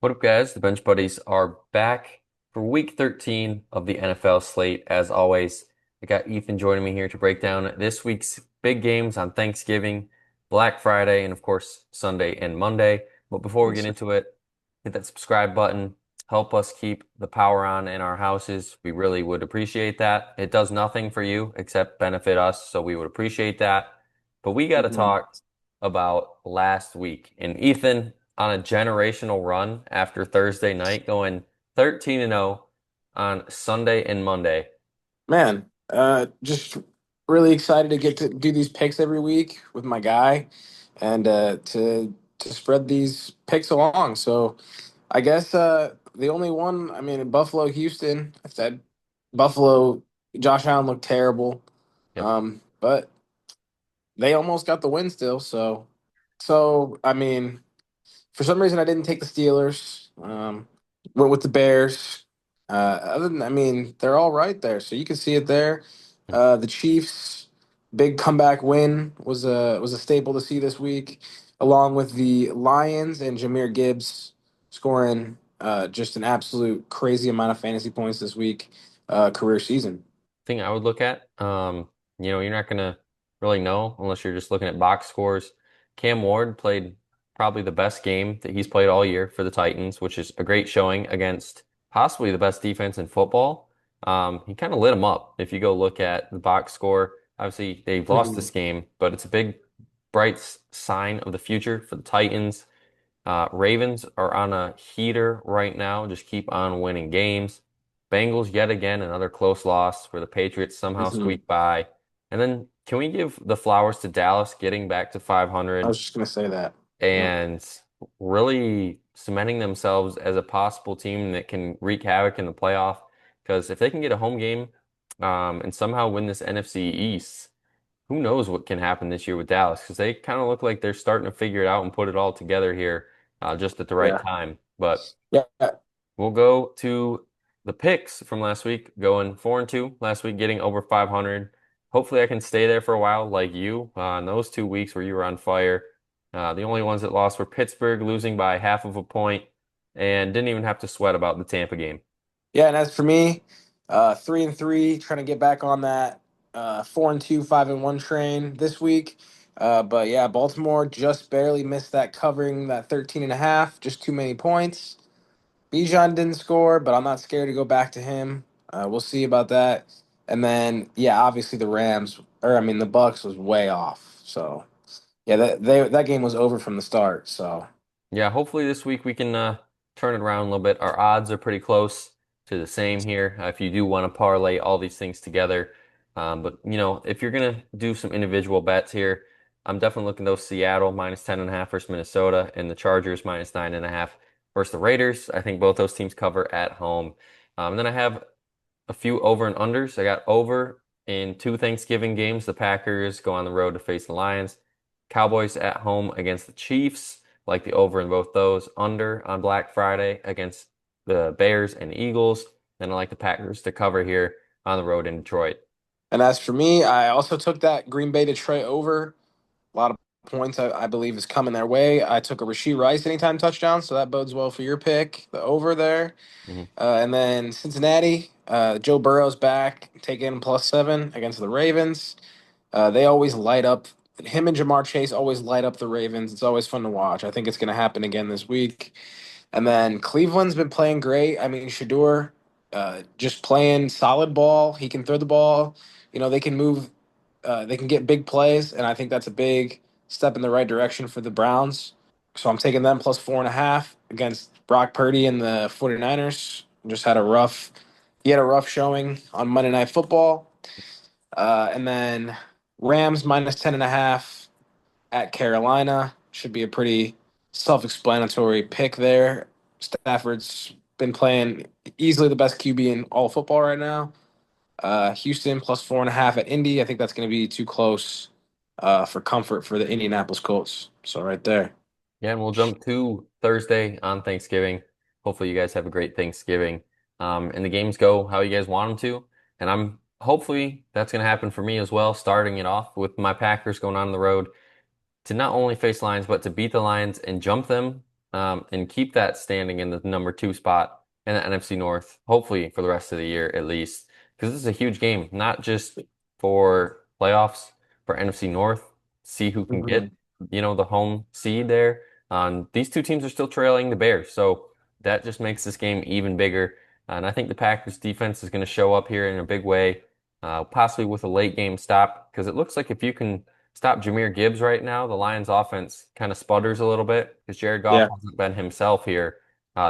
What up, guys? The Bench Buddies are back for week 13 of the NFL slate. As always, I got Ethan joining me here to break down this week's big games on Thanksgiving, Black Friday, and of course, Sunday and Monday. But before we get Yes. into it, hit that subscribe button. Help us keep the power on in our houses. We really would appreciate that. It does nothing for you except benefit us, so we would appreciate that. But we got to Mhm. talk about last week. And Ethan, on a generational run after Thursday night, going 13 and 0 on Sunday and Monday. Man, just really excited to get to do these picks every week with my guy and to spread these picks along. So I guess the only one, I mean, Buffalo, Houston, I said Buffalo, Josh Allen looked terrible. Yep. But they almost got the win still. So I mean, for some reason I didn't take the Steelers. Went with the Bears. Other than, I mean, they're all right there, so you can see it there. The Chiefs' big comeback win was a staple to see this week, along with the Lions and Jahmyr Gibbs scoring just an absolute crazy amount of fantasy points this week, career season. Thing I would look at, you're not gonna really know unless you're just looking at box scores. Cam Ward played probably the best game that he's played all year for the Titans, which is a great showing against possibly the best defense in football. He kind of lit them up. If you go look at the box score, obviously they've lost this Mhm. game, but it's a big, bright sign of the future for the Titans. Ravens are on a heater right now, just keep on winning games. Bengals yet again, another close loss where the Patriots somehow Mhm. squeak by. And then can we give the flowers to Dallas getting back to I 500 was just gonna say that. Yeah. and really cementing themselves as a possible team that can wreak havoc in the playoff? Because if they can get a home game and somehow win this NFC East, who knows what can happen this year with Dallas? Because they kind of look like they're starting to figure it out and put it all together here just at the right Yeah. time. But Yeah. we'll go to the picks from last week, going 4-2 last week, getting over 500. Hopefully, I can stay there for a while, like you. In those 2 weeks where you were on fire, the only ones that lost were Pittsburgh, losing by half of a point, and didn't even have to sweat about the Tampa game. Yeah, and as for me, 3-3, trying to get back on that 4-2, 5-1 train this week. But yeah, Baltimore just barely missed that covering that 13 and a half, just too many points. Bijan didn't score, but I'm not scared to go back to him. We'll see about that. And then yeah, obviously the Rams, or I mean the Bucks was way off. So yeah, that game was over from the start. So Yeah, hopefully this week we can turn it around a little bit. Our odds are pretty close to the same here. If you do want to parlay all these things together, but if you're gonna do some individual bets here, I'm definitely looking at those Seattle minus 10.5 versus Minnesota and the Chargers minus 9.5 versus the Raiders. I think both those teams cover at home. And then I have a few over and unders. I got over in two Thanksgiving games. The Packers go on the road to face the Lions. Cowboys at home against the Chiefs. Like the over in both those. Under on Black Friday against the Bears and Eagles. And I like the Packers to cover here on the road in Detroit. and as for me, I also took that Green Bay Detroit over. A lot of points I believe is coming their way. I took a Rasheed Rice anytime touchdown, so that bodes well for your pick, the over there. Mhm. And then Cincinnati, Joe Burrow's back, taking +7 against the Ravens. They always light up. Him and Jamar Chase always light up the Ravens. It's always fun to watch. I think it's going to happen again this week. And then Cleveland's been playing great. I mean, Shador, just playing solid ball. He can throw the ball. They can move. They can get big plays, and I think that's a big step in the right direction for the Browns. So I'm taking them +4.5 against Brock Purdy and the 49ers. Just had a rough. He had a rough showing on Monday Night Football. And then Rams -10.5 at Carolina should be a pretty self-explanatory pick there. Stafford's been playing easily the best QB in all football right now. Houston +4.5 at Indy. I think that's going to be too close for comfort for the Indianapolis Colts. So right there. Yeah, and we'll jump to Thursday on Thanksgiving. Hopefully, you guys have a great Thanksgiving. And the games go how you guys want them to. And I'm hopefully that's going to happen for me as well, starting it off with my Packers going on the road to not only face Lions, but to beat the Lions and jump them and keep that standing in the number 2 spot in the NFC North, hopefully for the rest of the year at least, because this is a huge game, not just for playoffs, for NFC North, see who can Mhm. get, the home seed there. These two teams are still trailing the Bears, so that just makes this game even bigger. And I think the Packers defense is going to show up here in a big way, possibly with a late game stop, because it looks like if you can stop Jahmyr Gibbs right now, the Lions offense kind of sputters a little bit because Jared Goff Yeah. hasn't been himself here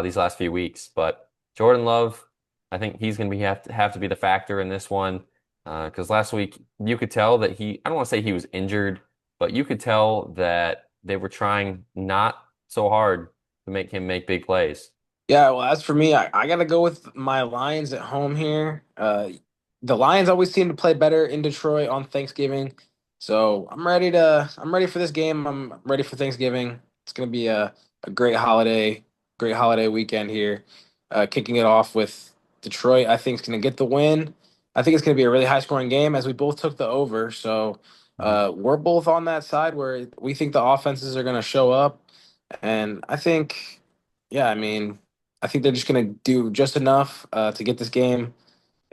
these last few weeks. But Jordan Love, I think he's going to have to be the factor in this one because last week you could tell that I don't want to say he was injured, but you could tell that they were trying not so hard to make him make big plays. Yeah, well, as for me, I got to go with my Lions at home here. The Lions always seem to play better in Detroit on Thanksgiving, so I'm ready for this game. I'm ready for Thanksgiving. It's gonna be a great holiday weekend here. Kicking it off with Detroit, I think is gonna get the win. I think it's gonna be a really high scoring game as we both took the over, so Mhm. we're both on that side where we think the offenses are gonna show up, and I think, yeah, I mean. I think they're just going to do just enough to get this game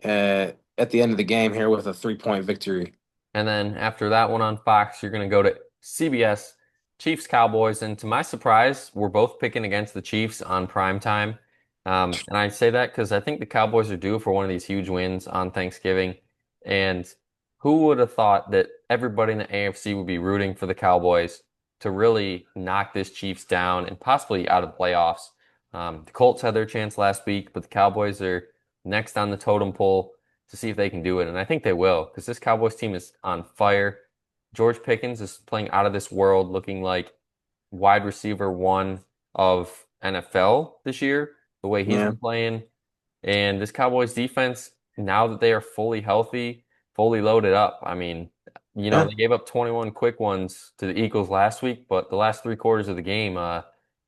at the end of the game here with a 3-point victory. And then after that one on Fox, you're going to go to CBS, Chiefs Cowboys. And to my surprise, we're both picking against the Chiefs on prime time. And I say that because I think the Cowboys are due for one of these huge wins on Thanksgiving. And who would have thought that everybody in the AFC would be rooting for the Cowboys to really knock this Chiefs down and possibly out of the playoffs? The Colts had their chance last week, but the Cowboys are next on the totem pole to see if they can do it. And I think they will because this Cowboys team is on fire. George Pickens is playing out of this world, looking like wide receiver one of NFL this year, the way he's Yeah. been playing. And this Cowboys defense, now that they are fully healthy, fully loaded up, I mean, Yeah. they gave up 21 quick ones to the Eagles last week, but the last 3 quarters of the game,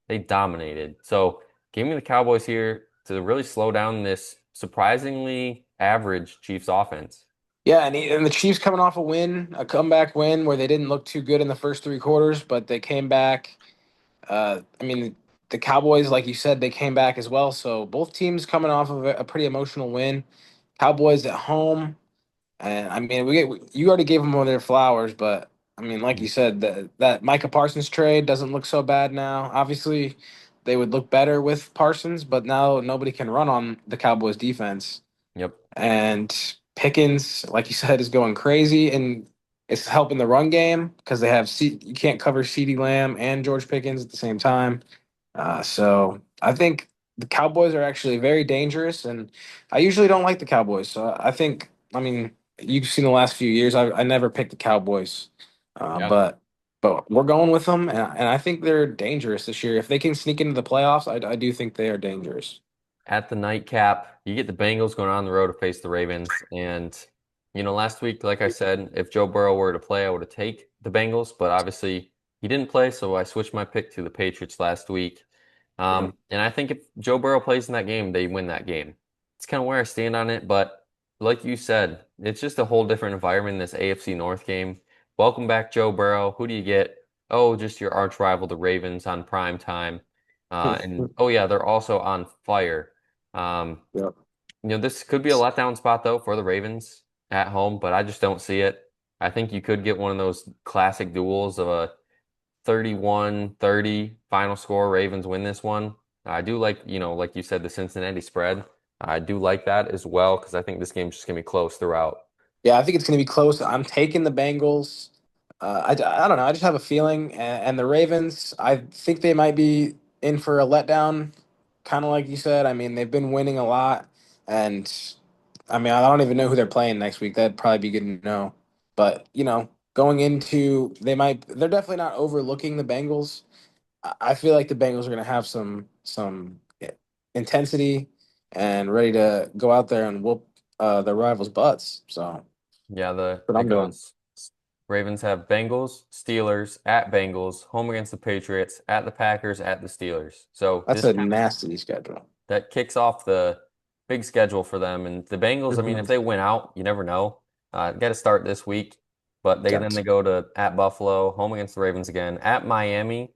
they dominated. So give me the Cowboys here to really slow down this surprisingly average Chiefs offense. Yeah, and the Chiefs coming off a comeback win where they didn't look too good in the first 3 quarters, but they came back. I mean, the Cowboys, like you said, they came back as well. So both teams coming off of a pretty emotional win. Cowboys at home. And I mean, you already gave them all their flowers, but I mean, like you said, that Micah Parsons trade doesn't look so bad now. Obviously, they would look better with Parsons, but now nobody can run on the Cowboys defense. Yep. And Pickens, like you said, is going crazy, and it's helping the run game because you can't cover CeeDee Lamb and George Pickens at the same time. So I think the Cowboys are actually very dangerous, and I usually don't like the Cowboys. So I think, I mean, you've seen the last few years, I never picked the Cowboys, uh, Yeah. but but we're going with them, and I think they're dangerous this year. If they can sneak into the playoffs, I do think they are dangerous. At the nightcap, you get the Bengals going on the road to face the Ravens. And, last week, like I said, if Joe Burrow were to play, I would have taken the Bengals, but obviously he didn't play, so I switched my pick to the Patriots last week. Yeah. And I think if Joe Burrow plays in that game, they win that game. It's kind of where I stand on it, but like you said, it's just a whole different environment in this AFC North game. Welcome back, Joe Burrow. Who do you get? Oh, just your arch rival, the Ravens, on prime time. And oh yeah, they're also on fire. Um, Yep. this could be a letdown spot though for the Ravens at home, but I just don't see it. I think you could get one of those classic duels of a 31-30 final score. Ravens win this one. I do like, like you said, the Cincinnati spread. I do like that as well because I think this game's just gonna be close throughout. Yeah, I think it's going to be close. I'm taking the Bengals. I don't know. I just have a feeling. And the Ravens, I think they might be in for a letdown, kind of like you said. I mean, they've been winning a lot. And I mean, I don't even know who they're playing next week. That'd probably be good to know. But, going into, they're definitely not overlooking the Bengals. I feel like the Bengals are going to have some intensity and ready to go out there and whoop their rivals' butts. So. Yeah, What it I'm doing. goes. Ravens have Bengals, Steelers, at Bengals, home against the Patriots, at the Packers, at the Steelers. So That's this a kind of nasty schedule. that kicks off the big schedule for them. And the Bengals, I mean, if Mhm. they win out, you never know. Got to start this week, but they Got then they to. go to at Buffalo, home against the Ravens again, at Miami.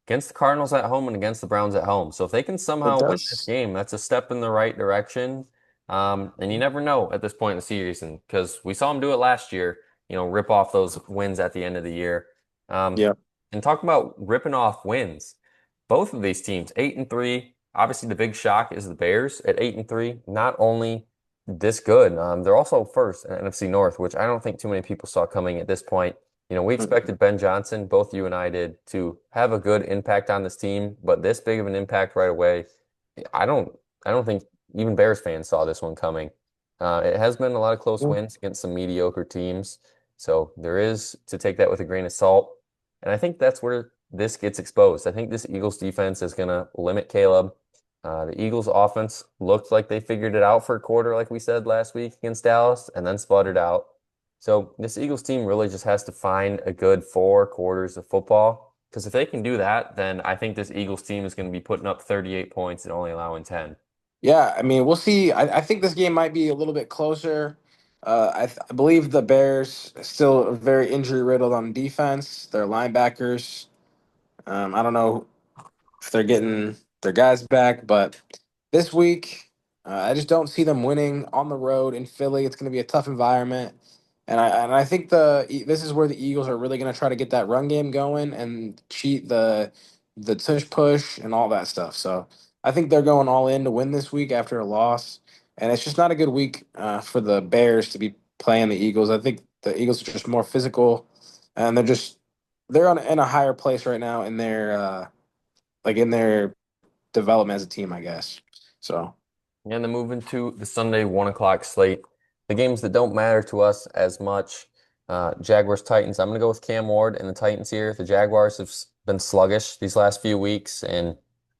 against the Cardinals at home and against the Browns at home. So if they can It somehow win this does. game, that's a step in the right direction. And you never know at this point in the season because we saw them do it last year, rip off those wins at the end of the year. Um, Yeah. and talk about ripping off wins. Both of these teams, 8-3. Obviously, the big shock is the Bears at 8-3. Not only this good, they're also first in NFC North, which I don't think too many people saw coming at this point. We expected Ben Johnson, both you and I did, to have a good impact on this team, but this big of an impact right away, I don't I don't think even Bears fans saw this one coming. It has been a lot of close Mm. wins against some mediocre teams, so there is to take that with a grain of salt. And I think that's where this gets exposed. I think this Eagles defense is going to limit Caleb. The Eagles offense looked like they figured it out for a quarter, like we said last week against Dallas, and then sputtered out. So this Eagles team really just has to find a good 4 quarters of football. Because if they can do that, then I think this Eagles team is going to be putting up 38 points and only allowing 10. Yeah, I mean, we'll see. I think this game might be a little bit closer. I believe the Bears still very injury riddled on defense. Their linebackers. I don't know if they're getting their guys back, but this week, I just don't see them winning on the road in Philly. It's going to be a tough environment, and I think this is where the Eagles are really going to try to get that run game going and cheat the tush push and all that stuff. So I think they're going all in to win this week after a loss, and it's just not a good week for the Bears to be playing the Eagles. I think the Eagles are just more physical, and they're in a higher place right now in their development as a team, I guess. So And then moving to the Sunday 1 o'clock slate, the games that don't matter to us as much. Jaguars Titans. I'm going to go with Cam Ward and the Titans here. The Jaguars have been sluggish these last few weeks, and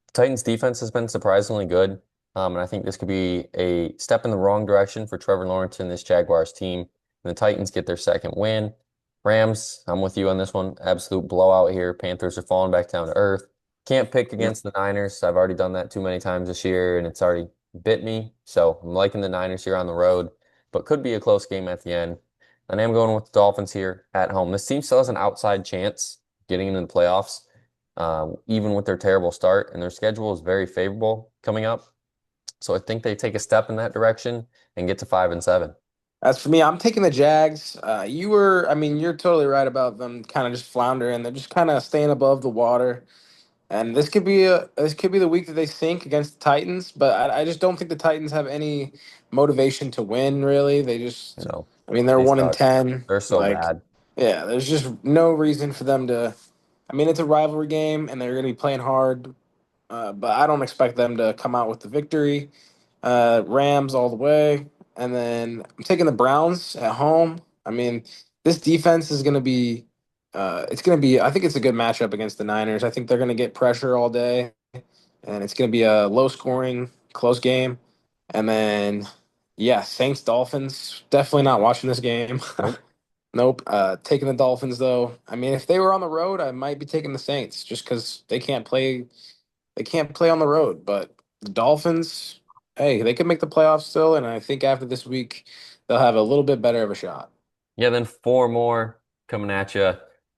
the Titans defense has been surprisingly good. And I think this could be a step in the wrong direction for Trevor Lawrence and this Jaguars team. And the Titans get their second win. Rams, I'm with you on this one. Absolute blowout here. Panthers are falling back down to earth. Can't pick yeah, against the Niners. I've already done that too many times this year, and it's already bit me. So I'm liking the Niners here on the road, but could be a close game at the end. And I'm going with the Dolphins here at home. This team still has an outside chance getting into the playoffs, even with their terrible start, and their schedule is very favorable coming up. So I think they take a step in that direction and get to 5-7. as for me, I'm taking the Jags. I mean, you're totally right about them kind of just floundering. They're just kind of staying above the water. And this could be the week that they sink against the Titans, but I just don't think the Titans have any motivation to win, really. You know, I mean, they're they one in suck. 10. They're so Like, bad. yeah, there's just no reason for them to. I mean, it's a rivalry game, and they're going to be playing hard, but I don't expect them to come out with the victory. Rams all the way, and then I'm taking the Browns at home. I mean, this defense is going to be. It's going to be. I think it's a good matchup against the Niners. I think they're going to get pressure all day, and it's going to be a low scoring, close game. And then, yeah, Saints Dolphins. Definitely not watching this game. Nope. Nope. Taking the Dolphins though. I mean, if they were on the road, I might be taking the Saints just because they can't play. They can't play on the road. But the Dolphins, hey, they could make the playoffs still, and I think after this week, they'll have a little bit better of a shot. Yeah, then 4 more coming at you.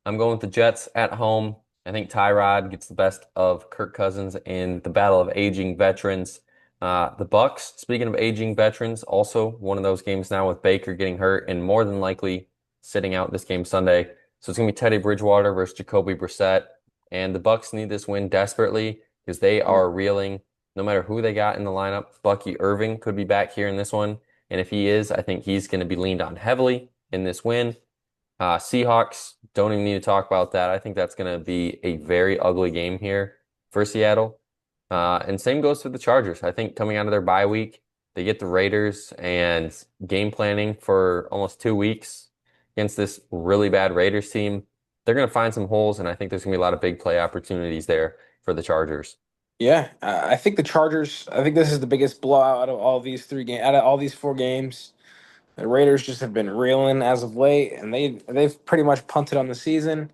I'm going with the Jets at home. I think Tyrod gets the best of Kirk Cousins in the battle of aging veterans. The Bucks, speaking of aging veterans, also one of those games now with Baker getting hurt and more than likely sitting out this game Sunday. So it's going to be Teddy Bridgewater versus Jacoby Brissett. And the Bucks need this win desperately because they are reeling. No matter who they got in the lineup, Bucky Irving could be back here in this one. And if he is, I think he's going to be leaned on heavily in this win. Seahawks, don't even need to talk about that. I think that's going to be a very ugly game here for Seattle. And same goes for the Chargers. I think coming out of their bye week, they get the Raiders and game planning for almost 2 weeks against this really bad Raiders team. They're going to find some holes, and I think there's going to be a lot of big play opportunities there for the Chargers. Yeah, I think the Chargers. I think this is the biggest blowout out of all these three games. Out of all these four games, the Raiders just have been reeling as of late, and they've pretty much punted on the season.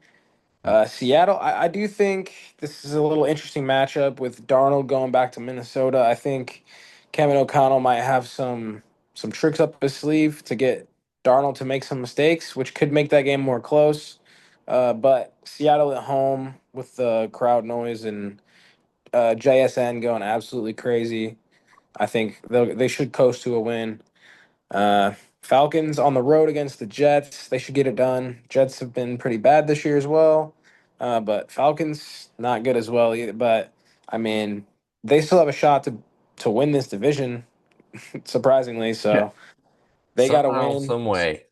Seattle, I do think this is a little interesting matchup with Darnold going back to Minnesota. I think Kevin O'Connell might have some tricks up his sleeve to get Darnold to make some mistakes, which could make that game more close. But Seattle at home, with the crowd noise and JSN going absolutely crazy. I think they should coast to a win. Uh, Falcons on the road against the Jets. They should get it done. Jets have been pretty bad this year as well, but Falcons not good as well either. But I mean, they still have a shot to win this division, surprisingly. Yeah. So they got to Somehow, win. some way.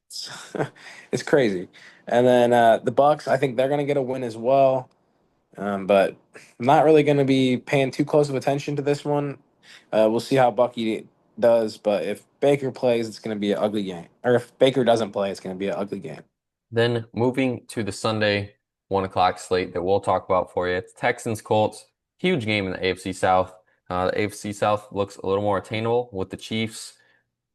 It's crazy. And then the Bucks, I think they're going to get a win as well. But I'm not really going to be paying too close of attention to this one. We'll see how Bucky does, but if Baker plays, it's going to be an ugly game. Or if Baker doesn't play, it's going to be an ugly game. Then moving to the Sunday 1 o'clock slate that we'll talk about for you. It's Texans Colts. Huge game in the AFC South. The AFC South looks a little more attainable with the Chiefs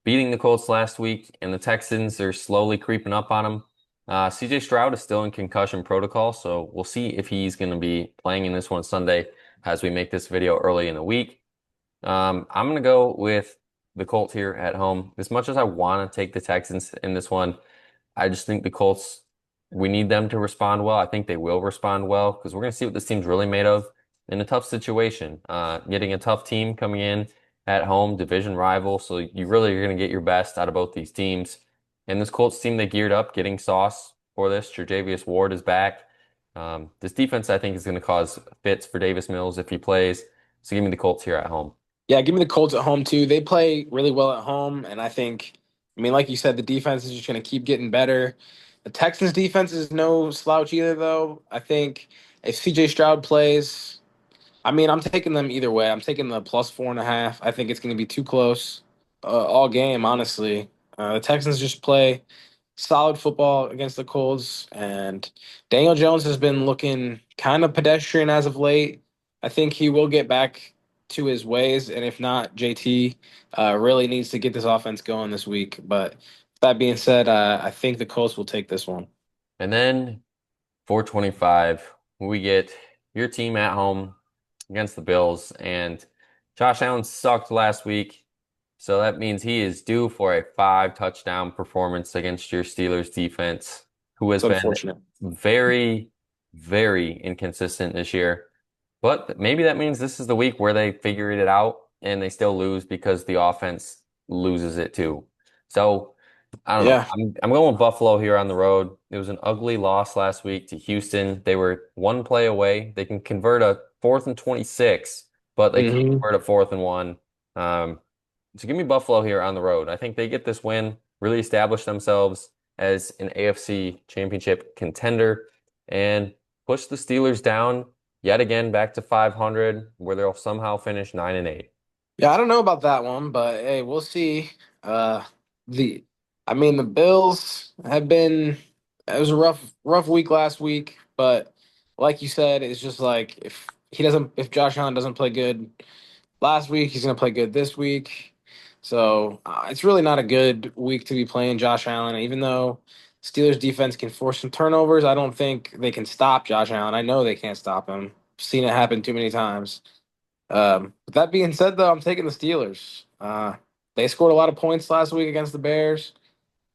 beating the Colts last week, and the Texans are slowly creeping up on them. CJ Stroud is still in concussion protocol, so we'll see if he's going to be playing in this one Sunday as we make this video early in the week. I'm going to go with the Colts here at home. As much as I want to take the Texans in this one, I just think the Colts, we need them to respond well. I think they will respond well because we're going to see what this team's really made of in a tough situation. Getting a tough team coming in at home, division rival. So you really are going to get your best out of both these teams. And this Colts team, they geared up getting Sauce for this. Tre'Davious Ward is back. This defense, I think, is going to cause fits for Davis Mills if he plays. So give me the Colts here at home. Yeah, give me the Colts at home too. They play really well at home, and I mean, like you said, the defense is just going to keep getting better. The Texans' defense is no slouch either, though. I think if CJ Stroud plays, I mean, I'm taking them either way. I'm taking the plus 4.5. I think it's going to be too close all game, honestly. The Texans just play solid football against the Colts, and Daniel Jones has been looking kind of pedestrian as of late. I think he will get back to his ways, and if not, JT really needs to get this offense going this week. But that being said, I think the Colts will take this one. And then 425, we get your team at home against the Bills. And Josh Allen sucked last week. So that means he is due for a 5 touchdown performance against your Steelers defense, who It's has been unfortunate. very, very inconsistent this year. But maybe that means this is the week where they figure it out and they still lose because the offense loses it too. So I don't know. Yeah. I'm going with Buffalo here on the road. It was an ugly loss last week to Houston. They were one play away. They can convert a 4th and 26, but they can't Hmm. convert a 4th and 1. So give me Buffalo here on the road. I think they get this win, really establish themselves as an AFC championship contender, and push the Steelers down yet again back to 500, where they'll somehow finish 9-8. Yeah, I don't know about that one, but hey, we'll see. Uh, the, I mean, the Bills have been. It was a rough week last week, but like you said, it's just like if Josh Allen doesn't play good last week, he's gonna play good this week. So it's really not a good week to be playing Josh Allen, even though Steelers defense can force some turnovers. I don't think they can stop Josh Allen. I know they can't stop him. I've seen it happen too many times. With that being said, though, I'm taking the Steelers. They scored a lot of points last week against the Bears,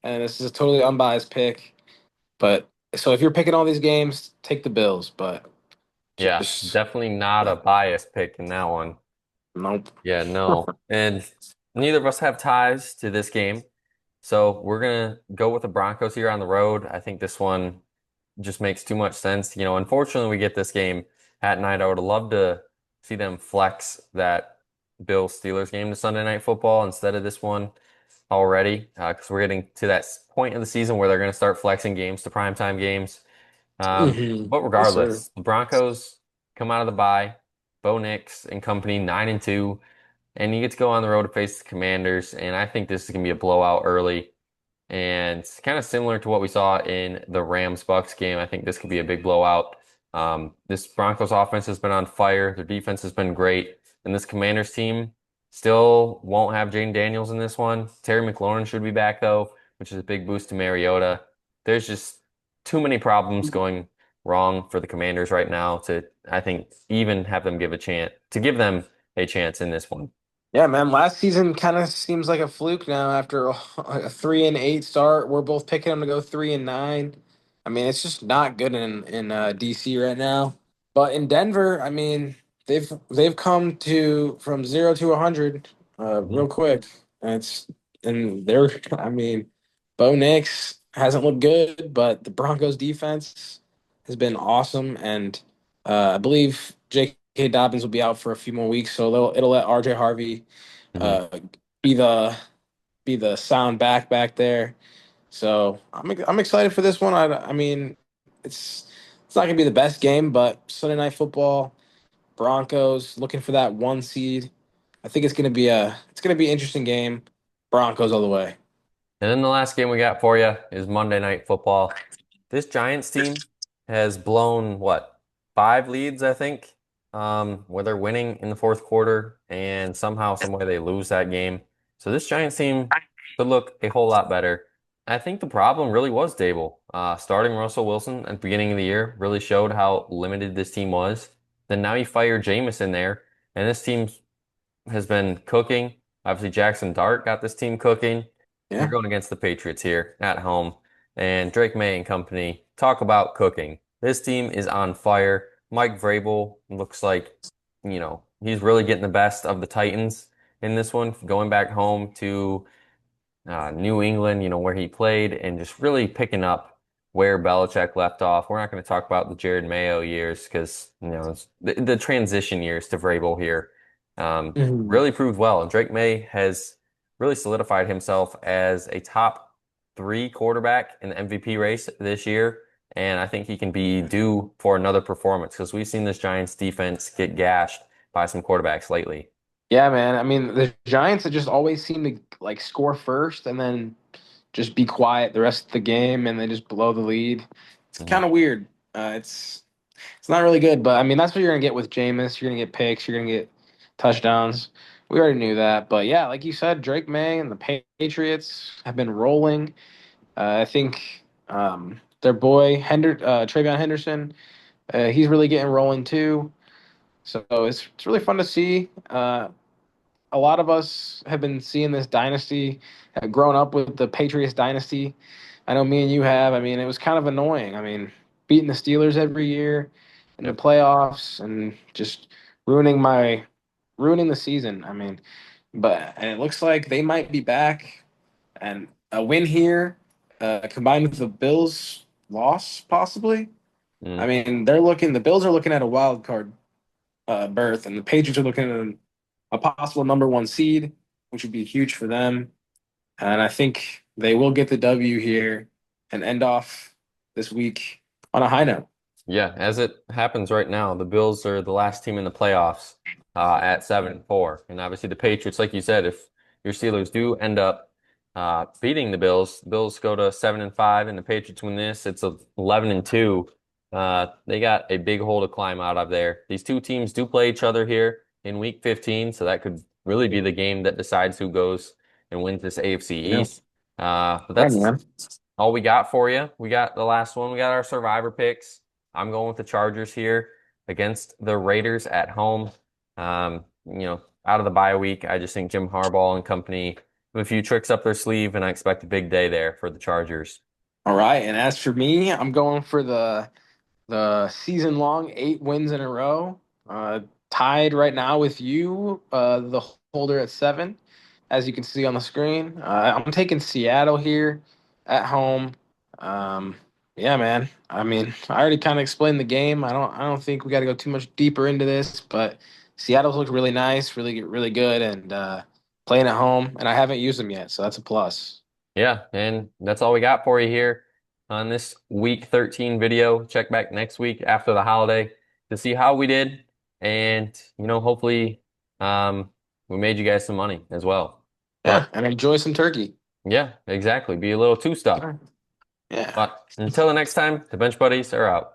and this is a totally unbiased pick. But so if you're picking all these games, take the Bills. But Yeah, just definitely not a yeah, biased pick in that one. nope. Yeah, no. And neither of us have ties to this game. So we're gonna go with the Broncos here on the road. I think this one just makes too much sense. Unfortunately, we get this game at night. I would love to see them flex that Bills Steelers game to Sunday Night Football instead of this one already, because we're getting to that point of the season where they're going to start flexing games to primetime games. Hmm. But Yes, sir. regardless, the Broncos come out of the bye, Bo Nix and company 9-2, and you get to go on the road to face the Commanders. And I think this is going to be a blowout early. And it's kind of similar to what we saw in the Rams-Bucks game. I think this could be a big blowout. This Broncos offense has been on fire. Their defense has been great. And this Commanders team still won't have Jaden Daniels in this one. Terry McLaurin should be back, though, which is a big boost to Mariota. There's just too many problems going wrong for the Commanders right now to, I think, even have them give them a chance in this one. Yeah, man. Last season kind of seems like a fluke now. After a 3-8 start, we're both picking them to go 3-9. I mean, it's just not good in DC right now. But in Denver, I mean, they've come to from 0 to 100 Mhm. real quick. And it's and they're I mean, Bo Nix hasn't looked good, but the Broncos defense has been awesome, and I believe J.K. Dobbins will be out for a few more weeks, so it'll let R.J. Harvey Mhm. uh, be the sound back there. So I'm excited for this one. I mean, it's not gonna be the best game, but Sunday Night Football, Broncos looking for that 1 seed. I think it's gonna be an interesting game. Broncos all the way. And then the last game we got for you is Monday Night Football. This Giants team has blown what, five leads, I think, where they're winning in the fourth quarter, and somehow, some way they lose that game. So this Giants team could look a whole lot better. I think the problem really was Dable. Starting Russell Wilson at the beginning of the year really showed how limited this team was. Then now you fire Jameis in there, and this team has been cooking. Obviously, Jackson Dart got this team cooking. You're Yeah. going against the Patriots here at home, and Drake May and company talk about cooking. This team is on fire. Mike Vrabel looks like, he's really getting the best of the Titans in this one, going back home to New England, where he played, and just really picking up where Belichick left off. We're not going to talk about the Jared Mayo years because, it's the transition years to Vrabel here Mhm. really proved well. And Drake May has really solidified himself as a top three quarterback in the MVP race this year. And I think he can be due for another performance because we've seen this Giants defense get gashed by some quarterbacks lately. Yeah, man. I mean, the Giants that just always seem to like score first and then just be quiet the rest of the game and then just blow the lead. It's Mhm. kind of weird. It's not really good, but I mean that's what you're gonna get with Jameis. You're gonna get picks. You're gonna get touchdowns. We already knew that, but yeah, like you said, Drake May and the Patriots have been rolling. I think their boy Travion Henderson, he's really getting rolling too. So it's really fun to see. A lot of us have been seeing this dynasty, have grown up with the Patriots dynasty. I know me and you have. I mean, it was kind of annoying. I mean, beating the Steelers every year in the Yep. playoffs and just ruining the season. I mean, and it looks like they might be back, and a win here, combined with the Bills' loss, possibly. I Mm. mean, the Bills are looking at a wild card berth, and the Patriots are looking at a possible number one seed, which would be huge for them. And I think they will get the W here and end off this week on a high note. Yeah, as it happens right now, the Bills are the last team in the playoffs at 7-4. And obviously the Patriots, like you said, if your Steelers do end up beating the Bills go to 7-5 and the Patriots win this, it's 11-2. They got a big hole to climb out of there. These two teams do play each other here in week 15, so that could really be the game that decides who goes and wins this AFC Yeah, East. But yeah, that's man. all we got for you. We got the last one. We got our survivor picks. I'm going with the Chargers here against the Raiders at home. Out of the bye week, I just think Jim Harbaugh and company have a few tricks up their sleeve, and I expect a big day there for the Chargers. All right. And as for me, I'm going for the season long 8 wins in a row. Tied right now with you, the holder at 7, as you can see on the screen. I'm taking Seattle here at home. Um, yeah, man. I mean, I already kind of explained the game. I don't think we got to go too much deeper into this, but Seattle's looked really nice, really good, and playing at home. And I haven't used them yet, so that's a plus. Yeah, and that's all we got for you here on this week 13 video. Check back next week after the holiday to see how we did, and hopefully, um, we made you guys some money as well. Yeah, But and enjoy some turkey. yeah, exactly. Be a little two stuff. Yeah. But until the next time, the Bench Buddies are out.